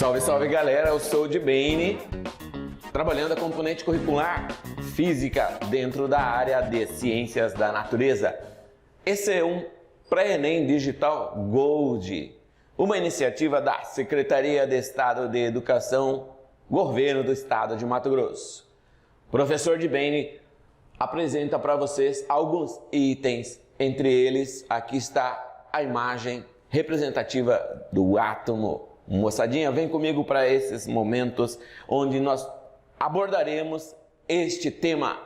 Salve, salve galera, eu sou o Dibane, trabalhando a componente curricular Física dentro da área de Ciências da Natureza. Esse é um Pré-ENEM Digital Gold, uma iniciativa da Secretaria de Estado de Educação, Governo do Estado de Mato Grosso. O professor Dibane apresenta para vocês alguns itens, entre eles aqui está a imagem representativa do átomo. Moçadinha, vem comigo para esses momentos onde nós abordaremos este tema.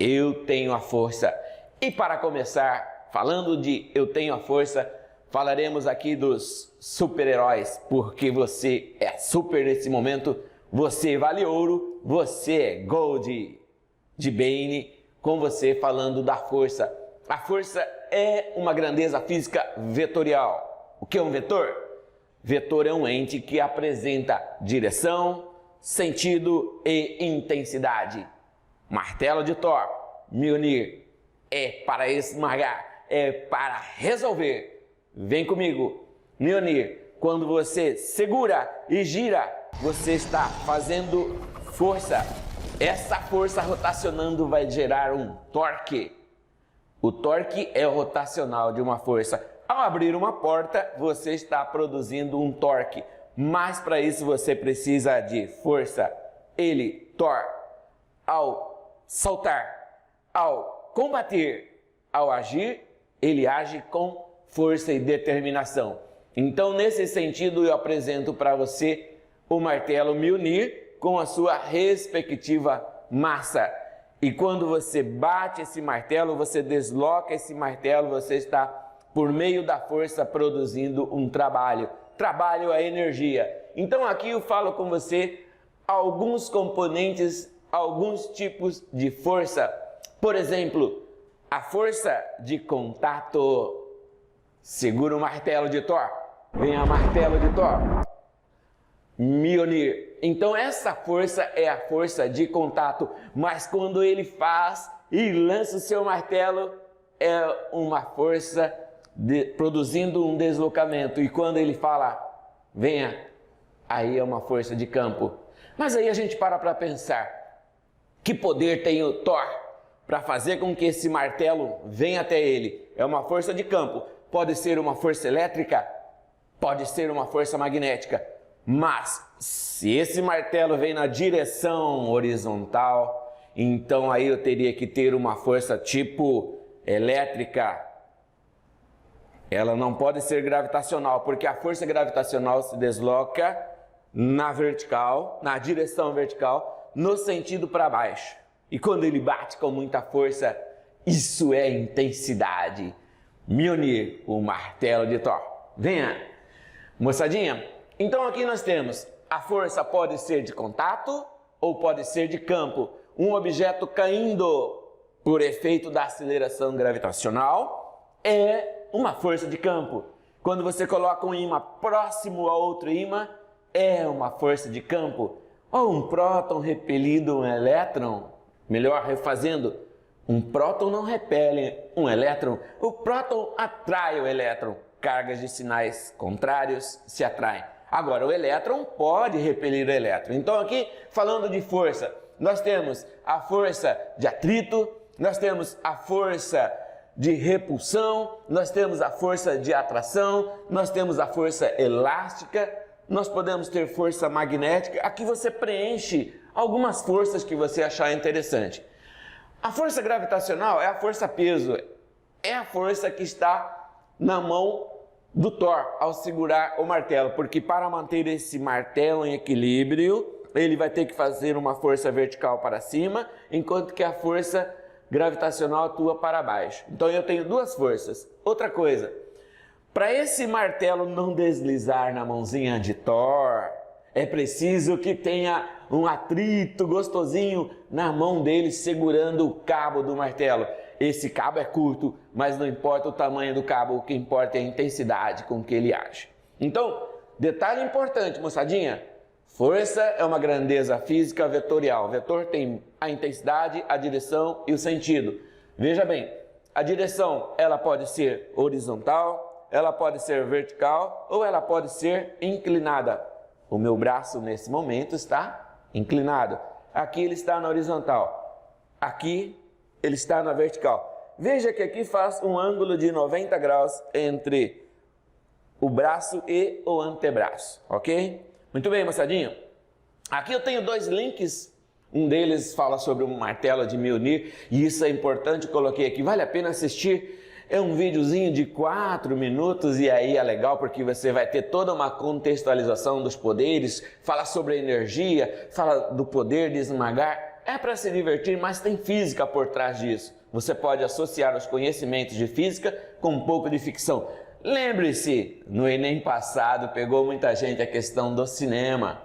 Eu tenho a força. E para começar, falando de eu tenho a força, falaremos aqui dos super-heróis, porque você é super nesse momento, você vale ouro, você é gold. Dibane, com você falando da força. A força é uma grandeza física vetorial. O que é um vetor? Vetor é um ente que apresenta direção, sentido e intensidade. Martelo de Thor, Mjolnir, é para esmagar, é para resolver. Vem comigo, Mjolnir, quando você segura e gira, você está fazendo força. Essa força rotacionando vai gerar um torque. O torque é o rotacional de uma força. Ao abrir uma porta, você está produzindo um torque, mas para isso você precisa de força. Ele, Thor, ao saltar, ao combater, ao agir, ele age com força e determinação. Então, nesse sentido, eu apresento para você o martelo Mjolnir com a sua respectiva massa. E quando você bate esse martelo, você desloca esse martelo, você está, por meio da força, produzindo um trabalho. Trabalho é energia. Então aqui eu falo com você alguns componentes, alguns tipos de força. Por exemplo, a força de contato. Segura o martelo de Thor. Vem a martelo de Thor. Mjolnir. Então essa força é a força de contato, mas quando ele faz e lança o seu martelo, é uma força produzindo um deslocamento, e quando ele fala, venha, aí é uma força de campo. Mas aí a gente para pensar, que poder tem o Thor para fazer com que esse martelo venha até ele? É uma força de campo, pode ser uma força elétrica, pode ser uma força magnética. Mas, se esse martelo vem na direção horizontal, então aí eu teria que ter uma força tipo elétrica. Ela não pode ser gravitacional, porque a força gravitacional se desloca na vertical, na direção vertical, no sentido para baixo. E quando ele bate com muita força, isso é intensidade. Mjolnir, o martelo de Thor. Venha, moçadinha. Então aqui nós temos, a força pode ser de contato ou pode ser de campo. Um objeto caindo por efeito da aceleração gravitacional é uma força de campo. Quando você coloca um ímã próximo a outro ímã, é uma força de campo. Ou um próton repelido um elétron, melhor refazendo, um próton não repele um elétron, o próton atrai o elétron. Cargas de sinais contrários se atraem. Agora, o elétron pode repelir o elétron. Então aqui, falando de força, nós temos a força de atrito, nós temos a força de repulsão, nós temos a força de atração, nós temos a força elástica, nós podemos ter força magnética. Aqui você preenche algumas forças que você achar interessante. A força gravitacional é a força-peso, é a força que está na mão do Thor ao segurar o martelo, porque para manter esse martelo em equilíbrio, ele vai ter que fazer uma força vertical para cima, enquanto que a força gravitacional atua para baixo. Então eu tenho duas forças. Outra coisa, para esse martelo não deslizar na mãozinha de Thor, é preciso que tenha um atrito gostosinho na mão dele segurando o cabo do martelo. Esse cabo é curto, mas não importa o tamanho do cabo, o que importa é a intensidade com que ele age. Então, detalhe importante, moçadinha, força é uma grandeza física vetorial. O vetor tem a intensidade, a direção e o sentido. Veja bem, a direção ela pode ser horizontal, ela pode ser vertical ou ela pode ser inclinada. o meu braço nesse momento está inclinado. Aqui ele está na horizontal. Aqui ele está na vertical. Veja que aqui faz um ângulo de 90 graus entre o braço e o antebraço, ok? Muito bem, moçadinho. Aqui eu tenho dois links. Um deles fala sobre um martelo de Mjolnir, e isso é importante, coloquei aqui, vale a pena assistir. É um videozinho de 4 minutos e aí é legal porque você vai ter toda uma contextualização dos poderes, fala sobre a energia, fala do poder de esmagar. É para se divertir, mas tem física por trás disso. Você pode associar os conhecimentos de física com um pouco de ficção. Lembre-se, no Enem passado pegou muita gente a questão do cinema.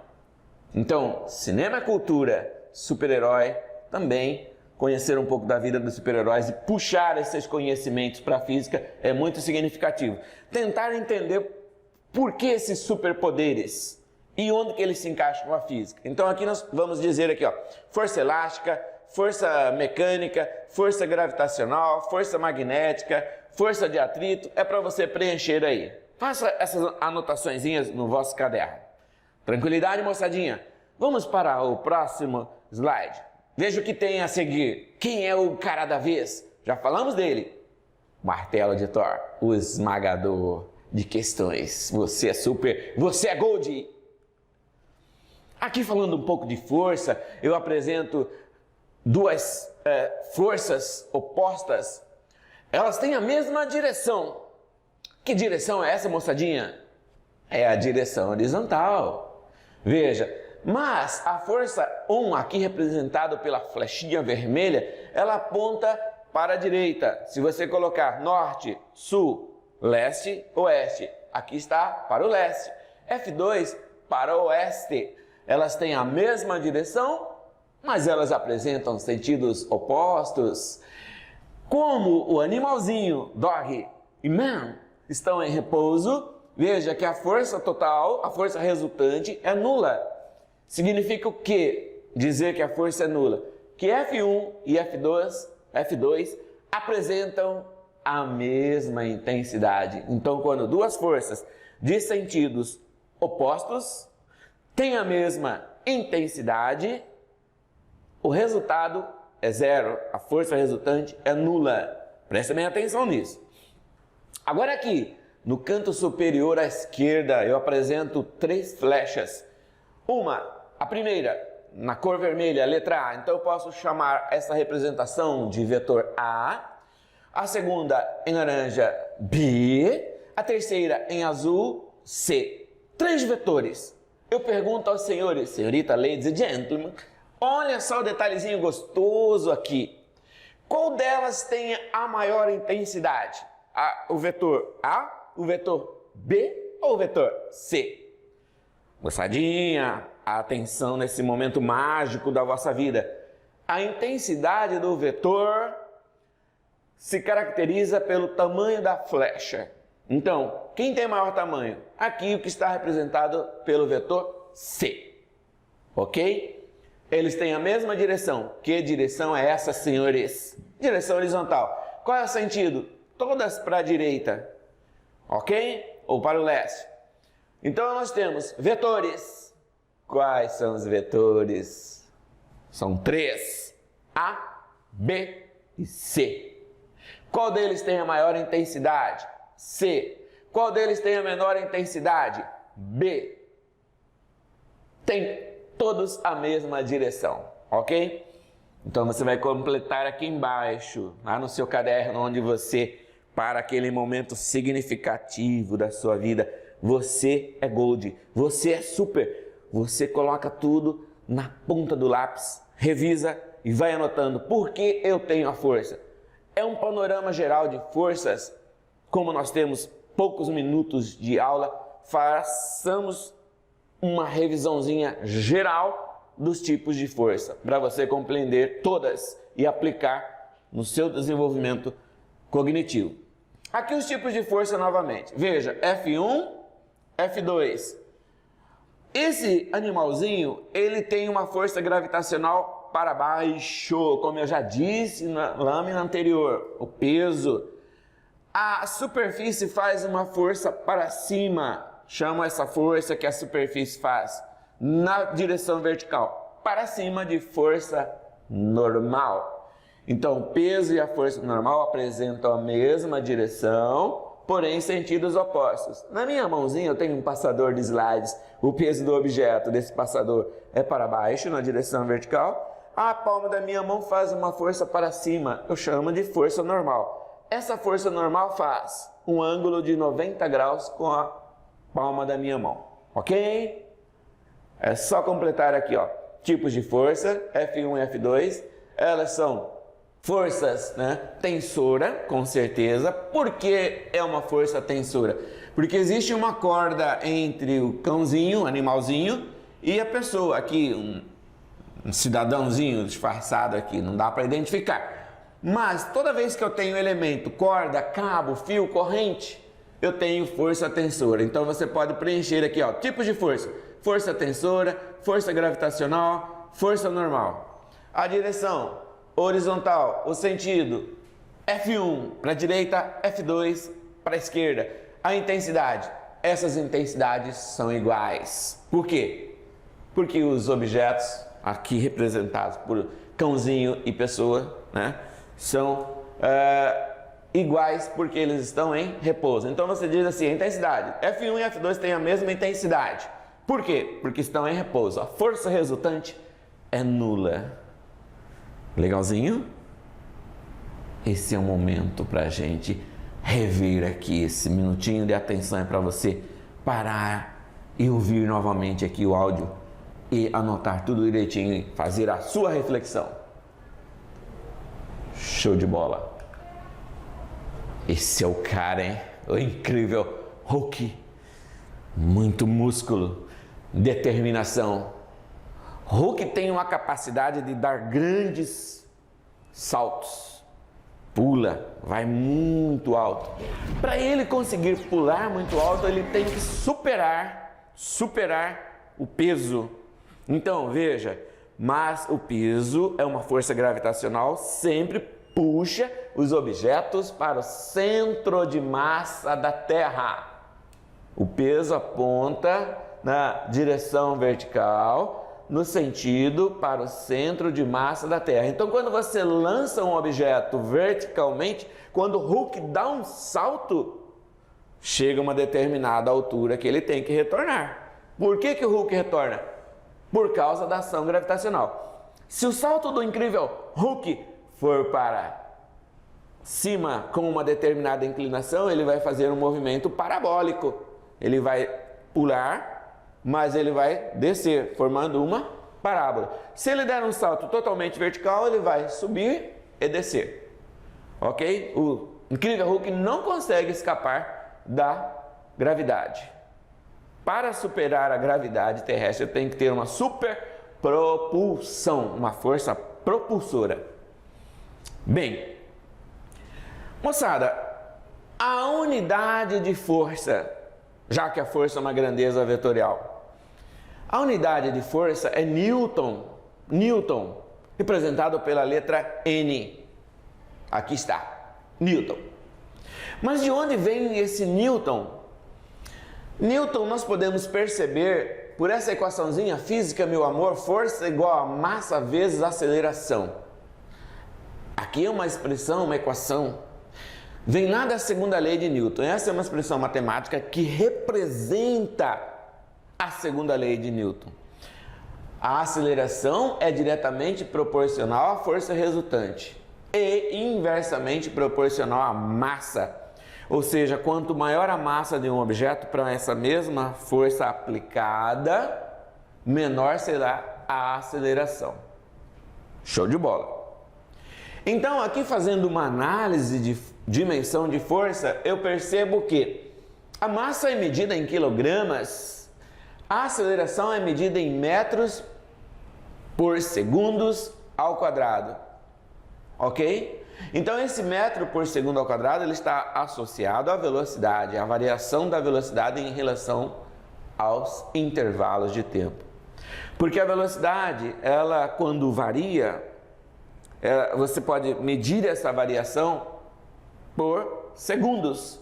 Então, cinema é cultura, super-herói também. Conhecer um pouco da vida dos super-heróis e puxar esses conhecimentos para a física é muito significativo. Tentar entender por que esses superpoderes e onde que eles se encaixam com a física. Então aqui nós vamos dizer aqui, ó, força elástica, força mecânica, força gravitacional, força magnética, força de atrito, é para você preencher aí. Faça essas anotaçõezinhas no vosso caderno. Tranquilidade, moçadinha? Vamos para o próximo slide. Veja o que tem a seguir. Quem é o cara da vez? Já falamos dele. Martelo de Thor, o esmagador de questões. Você é super, você é Gold. Aqui falando um pouco de força, eu apresento duas forças opostas. Elas têm a mesma direção. Que direção é essa, moçadinha? É a direção horizontal. Veja. Mas a força 1, aqui representado pela flechinha vermelha, ela aponta para a direita. Se você colocar norte, sul, leste, oeste, aqui está para o leste. F2 para o oeste. Elas têm a mesma direção, mas elas apresentam sentidos opostos. Como o animalzinho, dog e man, estão em repouso, veja que a força total, a força resultante é nula. Significa o quê? Dizer que a força é nula? Que F1 e F2 apresentam a mesma intensidade. Então, quando duas forças de sentidos opostos têm a mesma intensidade, o resultado é zero. A força resultante é nula. Presta bem atenção nisso. Agora aqui, no canto superior à esquerda, eu apresento 3 flechas. A primeira, na cor vermelha, letra A, então eu posso chamar essa representação de vetor A. A segunda, em laranja, B. A terceira, em azul, C. 3 vetores. Eu pergunto aos senhores, senhorita, ladies and gentlemen, olha só o detalhezinho gostoso aqui. Qual delas tem a maior intensidade? O vetor A, o vetor B ou o vetor C? Moçadinha, atenção nesse momento mágico da vossa vida. A intensidade do vetor se caracteriza pelo tamanho da flecha. Então, quem tem maior tamanho? Aqui o que está representado pelo vetor C. Ok? Eles têm a mesma direção. Que direção é essa, senhores? Direção horizontal. Qual é o sentido? Todas para a direita. Ok? Ou para o leste. Então nós temos vetores. Quais são os vetores? São 3. A, B e C. Qual deles tem a maior intensidade? C. Qual deles tem a menor intensidade? B. Tem todos a mesma direção, ok? Então você vai completar aqui embaixo, lá no seu caderno, onde você, para aquele momento significativo da sua vida, você é Gold, você é super. Você coloca tudo na ponta do lápis, revisa e vai anotando por que eu tenho a força. É um panorama geral de forças. Como nós temos poucos minutos de aula, façamos uma revisãozinha geral dos tipos de força, para você compreender todas e aplicar no seu desenvolvimento cognitivo. Aqui os tipos de força novamente. Veja, F1, F2. Esse animalzinho, ele tem uma força gravitacional para baixo, como eu já disse na lâmina anterior, o peso. A superfície faz uma força para cima, chamo essa força que a superfície faz na direção vertical para cima de força normal. Então, o peso e a força normal apresentam a mesma direção, porém em sentidos opostos. Na minha mãozinha eu tenho um passador de slides. O peso do objeto desse passador é para baixo, na direção vertical. A palma da minha mão faz uma força para cima, eu chamo de força normal. Essa força normal faz um ângulo de 90 graus com a palma da minha mão, ok? É só completar aqui, ó. Tipos de força, F1 e F2, elas são forças, né? Tensora, com certeza. Por que é uma força tensora? Porque existe uma corda entre o cãozinho, animalzinho, e a pessoa. Aqui, um cidadãozinho disfarçado aqui, não dá para identificar. Mas toda vez que eu tenho elemento, corda, cabo, fio, corrente, eu tenho força tensora. Então você pode preencher aqui, ó, tipos de força. Força tensora, força gravitacional, força normal. A direção horizontal, o sentido F1 para a direita, F2 para a esquerda. A intensidade, essas intensidades são iguais. Por quê? Porque os objetos aqui representados por cãozinho e pessoa, né, são iguais porque eles estão em repouso. Então você diz assim, a intensidade, F1 e F2 têm a mesma intensidade. Por quê? Porque estão em repouso. A força resultante é nula. Legalzinho? Esse é o momento para a gente rever aqui. Esse minutinho de atenção é para você parar e ouvir novamente aqui o áudio e anotar tudo direitinho e fazer a sua reflexão. Show de bola! Esse é o cara, hein? O incrível Hulk. Muito músculo, determinação. Hulk tem uma capacidade de dar grandes saltos. Pula, vai muito alto. Para ele conseguir pular muito alto, ele tem que superar o peso. Então, veja, mas o peso é uma força gravitacional, sempre puxa os objetos para o centro de massa da Terra. O peso aponta na direção vertical, no sentido para o centro de massa da Terra. Então, quando você lança um objeto verticalmente, quando o Hulk dá um salto, chega a uma determinada altura que ele tem que retornar. Por que o Hulk retorna? Por causa da ação gravitacional. Se o salto do incrível Hulk for para cima com uma determinada inclinação, ele vai fazer um movimento parabólico. Ele vai pular, mas ele vai descer, formando uma parábola. Se ele der um salto totalmente vertical, ele vai subir e descer. Ok? O incrível Hulk não consegue escapar da gravidade. Para superar a gravidade terrestre, tem que ter uma superpropulsão, uma força propulsora. Bem, moçada, a unidade de força, já que a força é uma grandeza vetorial, a unidade de força é Newton. Newton, representado pela letra N. Aqui está, Newton. Mas de onde vem esse Newton? Newton nós podemos perceber por essa equaçãozinha física, meu amor, força igual a massa vezes aceleração. Aqui é uma expressão, uma equação, vem lá da segunda lei de Newton. Essa é uma expressão matemática que representa a segunda lei de Newton. A aceleração é diretamente proporcional à força resultante e inversamente proporcional à massa. Ou seja, quanto maior a massa de um objeto para essa mesma força aplicada, menor será a aceleração. Show de bola! Então, aqui fazendo uma análise de dimensão de força, eu percebo que a massa é medida em quilogramas, a aceleração é medida em metros por segundos ao quadrado. Ok? Então, esse metro por segundo ao quadrado ele está associado à velocidade, à variação da velocidade em relação aos intervalos de tempo. Porque a velocidade, ela quando varia, você pode medir essa variação por segundos.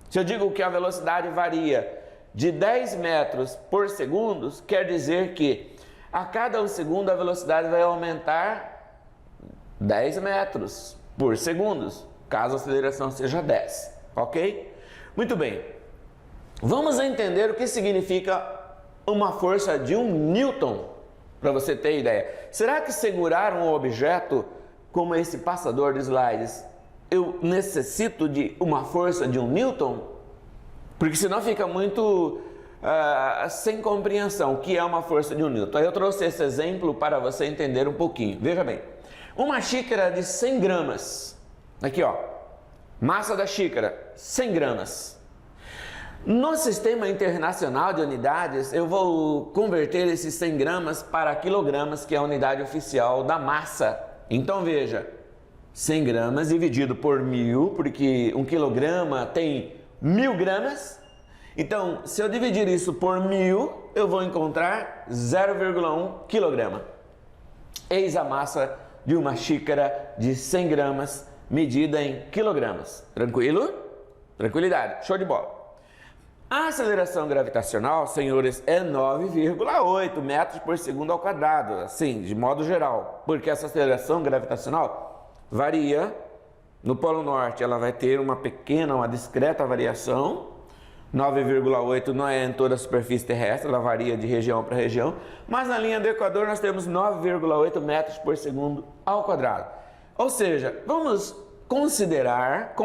Se eu digo que a velocidade varia de 10 metros por segundo, quer dizer que a cada 1 segundo a velocidade vai aumentar 10 metros por segundo, caso a aceleração seja 10, ok? Muito bem, vamos entender o que significa uma força de 1 newton, para você ter ideia. Será que segurar um objeto como esse passador de slides, eu necessito de uma força de 1 newton? Porque senão fica muito sem compreensão o que é uma força de 1 newton. Aí eu trouxe esse exemplo para você entender um pouquinho. Veja bem, uma xícara de 100 gramas, aqui ó, massa da xícara, 100 gramas. No sistema internacional de unidades, eu vou converter esses 100 gramas para quilogramas, que é a unidade oficial da massa. Então veja, 100 gramas dividido por 1000, porque 1 quilograma tem 1000 gramas. Então, se eu dividir isso por 1000, eu vou encontrar 0,1 quilograma. Eis a massa de uma xícara de 100 gramas medida em quilogramas. Tranquilo? Tranquilidade, show de bola. A aceleração gravitacional, senhores, é 9,8 metros por segundo ao quadrado, assim, de modo geral, porque essa aceleração gravitacional varia. No Polo Norte ela vai ter uma discreta variação, 9,8 não é em toda a superfície terrestre, ela varia de região para região, mas na linha do Equador nós temos 9,8 metros por segundo ao quadrado. Ou seja, vamos considerar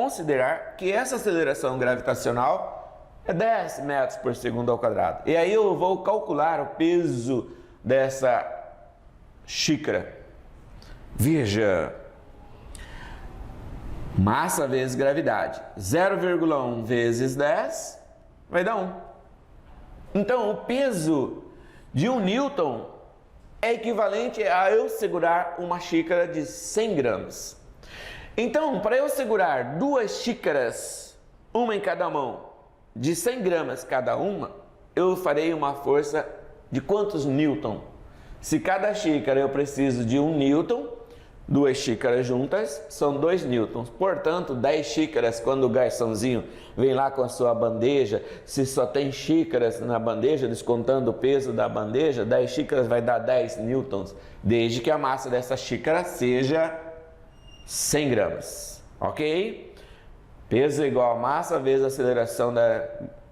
que essa aceleração gravitacional é 10 metros por segundo ao quadrado. E aí eu vou calcular o peso dessa xícara. Veja, massa vezes gravidade, 0,1 vezes 10 vai dar 1. Então o peso de 1 newton é equivalente a eu segurar uma xícara de 100 gramas. Então, para eu segurar 2 xícaras, uma em cada mão, de 100 gramas cada uma, eu farei uma força de quantos newton? Se cada xícara eu preciso de 1 newton, 2 xícaras juntas são 2 newtons. Portanto, 10 xícaras, quando o garçomzinho vem lá com a sua bandeja, se só tem xícaras na bandeja, descontando o peso da bandeja, 10 xícaras vai dar 10 newtons, desde que a massa dessa xícara seja 100 gramas, ok? Peso igual a massa vezes a aceleração da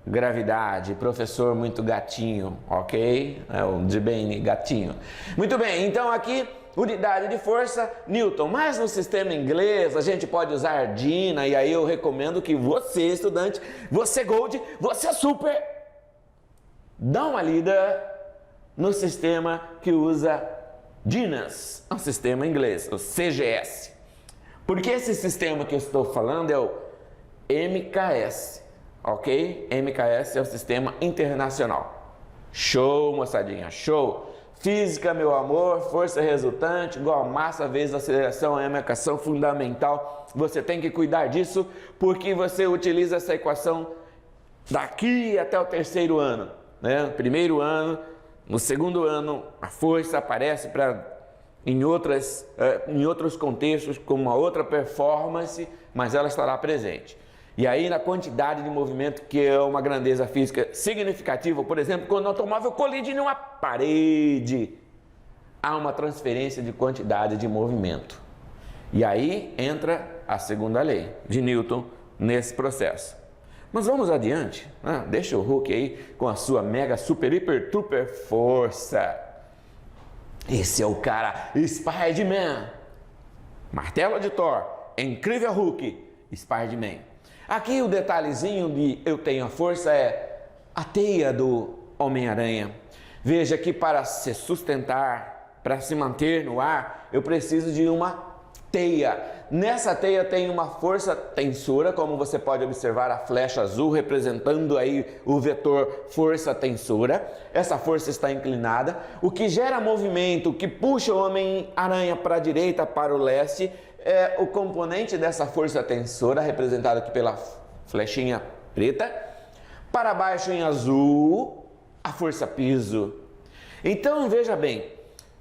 gravidade. Professor muito gatinho, ok? É o de bem gatinho. Muito bem, então aqui unidade de força, newton. Mas no sistema inglês a gente pode usar Dina, e aí eu recomendo que você, estudante, você Gold, você Super, dá uma lida no sistema que usa Dinas, um sistema inglês, o CGS. Porque esse sistema que eu estou falando é o MKS, ok? MKS é o sistema internacional. Show, moçadinha, show! Física, meu amor, força resultante igual a massa vezes aceleração, é uma equação fundamental. Você tem que cuidar disso porque você utiliza essa equação daqui até o 3º ano, né? Primeiro ano, no 2º ano, a força aparece em outros contextos com uma outra performance, mas ela estará presente. E aí na quantidade de movimento, que é uma grandeza física significativa, por exemplo, quando o automóvel colide em uma parede, há uma transferência de quantidade de movimento. E aí entra a segunda lei de Newton nesse processo. Mas vamos adiante, né? Deixa o Hulk aí com a sua mega, super, hiper, super força. Esse é o cara Spider-Man, martelo de Thor, incrível Hulk, Spider-Man. Aqui o detalhezinho de eu tenho a força é a teia do Homem-Aranha. Veja que para se sustentar, para se manter no ar, eu preciso de uma teia. Nessa teia tem uma força tensora, como você pode observar a flecha azul representando aí o vetor força tensora. Essa força está inclinada, o que gera movimento, o que puxa o Homem-Aranha para a direita, para o leste, é o componente dessa força tensora, representado aqui pela flechinha preta. Para baixo em azul, a força peso. Então veja bem,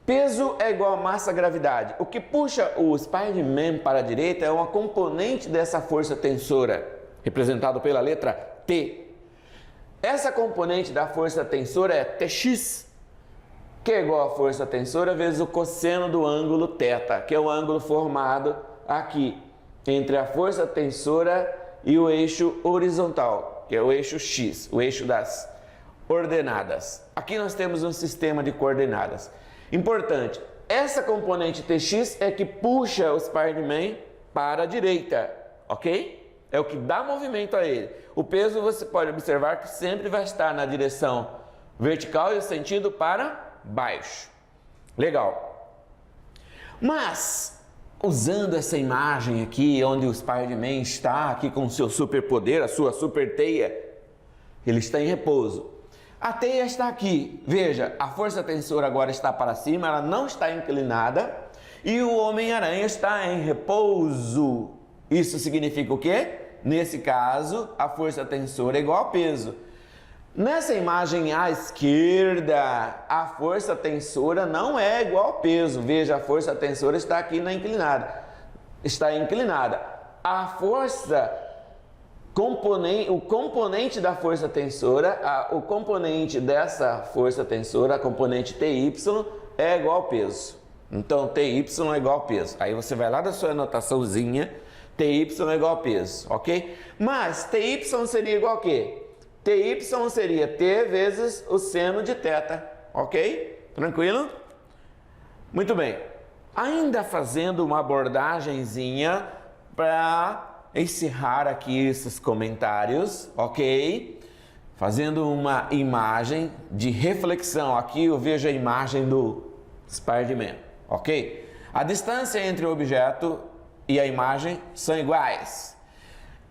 peso é igual a massa-gravidade. O que puxa o Spider-Man para a direita é uma componente dessa força tensora, representado pela letra T. Essa componente da força tensora é Tx, que é igual a força tensora vezes o cosseno do ângulo θ, que é o ângulo formado aqui entre a força tensora e o eixo horizontal, que é o eixo x, o eixo das ordenadas. Aqui nós temos um sistema de coordenadas. Importante, essa componente Tx é que puxa o Spider-Man para a direita, ok? É o que dá movimento a ele. O peso você pode observar que sempre vai estar na direção vertical e o sentido para baixo. Legal. Mas, usando essa imagem aqui, onde o Spider-Man está aqui com o seu superpoder, a sua super teia, ele está em repouso. A teia está aqui. Veja, a força tensora agora está para cima, ela não está inclinada e o Homem-Aranha está em repouso. Isso significa o quê? Nesse caso, a força tensora é igual ao peso. Nessa imagem à esquerda, a força tensora não é igual ao peso. Veja, a força tensora está aqui na inclinada. Está inclinada. A força o componente da força tensora, o componente dessa força tensora, a componente TY, é igual ao peso. Então, TY é igual ao peso. Aí você vai lá da sua anotaçãozinha, TY é igual ao peso, ok? Mas TY seria igual a quê? TY seria T vezes o seno de θ, ok? Tranquilo? Muito bem. Ainda fazendo uma abordagenzinha para encerrar aqui esses comentários, ok? Fazendo uma imagem de reflexão. Aqui eu vejo a imagem do Spider-Man, ok? A distância entre o objeto e a imagem são iguais.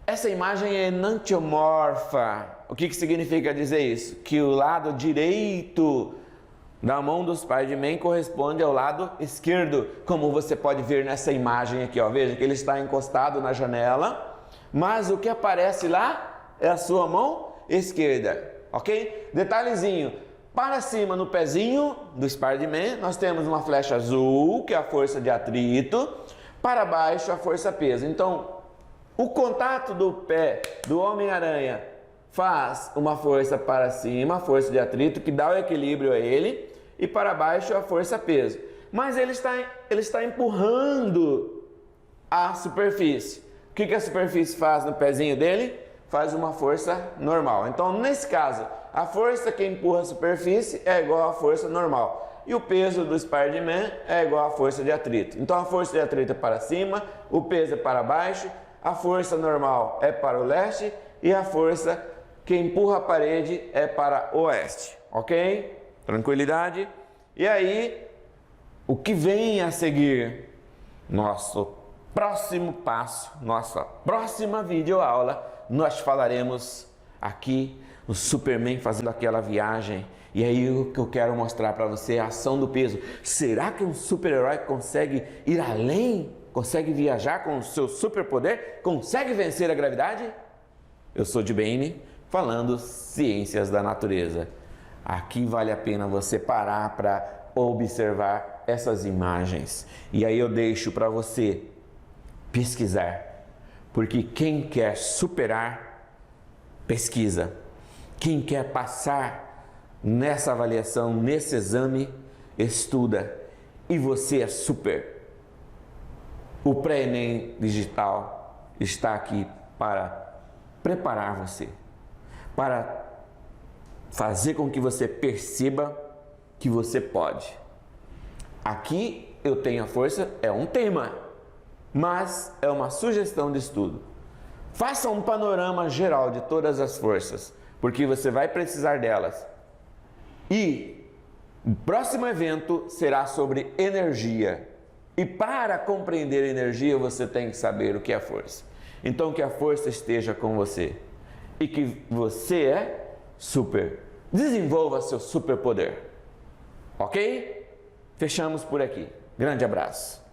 Essa imagem é enantiomorfa. O que significa dizer isso? Que o lado direito da mão do Spider-Man corresponde ao lado esquerdo, como você pode ver nessa imagem aqui, ó. Veja que ele está encostado na janela, mas o que aparece lá é a sua mão esquerda, ok? Detalhezinho, para cima no pezinho do Spider-Man nós temos uma flecha azul, que é a força de atrito, para baixo a força peso. Então, o contato do pé do Homem-Aranha faz uma força para cima, a força de atrito, que dá o equilíbrio a ele, e para baixo a força peso. Mas ele está empurrando a superfície. O que a superfície faz no pezinho dele? Faz uma força normal. Então, nesse caso, a força que empurra a superfície é igual à força normal. E o peso do Spider-Man é igual à força de atrito. Então, a força de atrito é para cima, o peso é para baixo, a força normal é para o leste e a força que empurra a parede é para o oeste, ok? Tranquilidade? E aí, o que vem a seguir? Nosso próximo passo, nossa próxima videoaula, nós falaremos aqui o Superman fazendo aquela viagem. E aí o que eu quero mostrar para você é a ação do peso. Será que um super-herói consegue ir além? Consegue viajar com o seu superpoder? Consegue vencer a gravidade? Eu sou de Bane, falando ciências da natureza. Aqui vale a pena você parar para observar essas imagens. E aí eu deixo para você pesquisar. Porque quem quer superar, pesquisa. Quem quer passar nessa avaliação, nesse exame, estuda. E você é super. O Pré-ENEM Digital está aqui para preparar você, para fazer com que você perceba que você pode. Aqui eu tenho a força, é um tema, mas é uma sugestão de estudo. Faça um panorama geral de todas as forças, porque você vai precisar delas. E o próximo evento será sobre energia. E para compreender a energia, você tem que saber o que é força. Então, que a força esteja com você. E que você é super. Desenvolva seu superpoder. Ok? Fechamos por aqui. Grande abraço.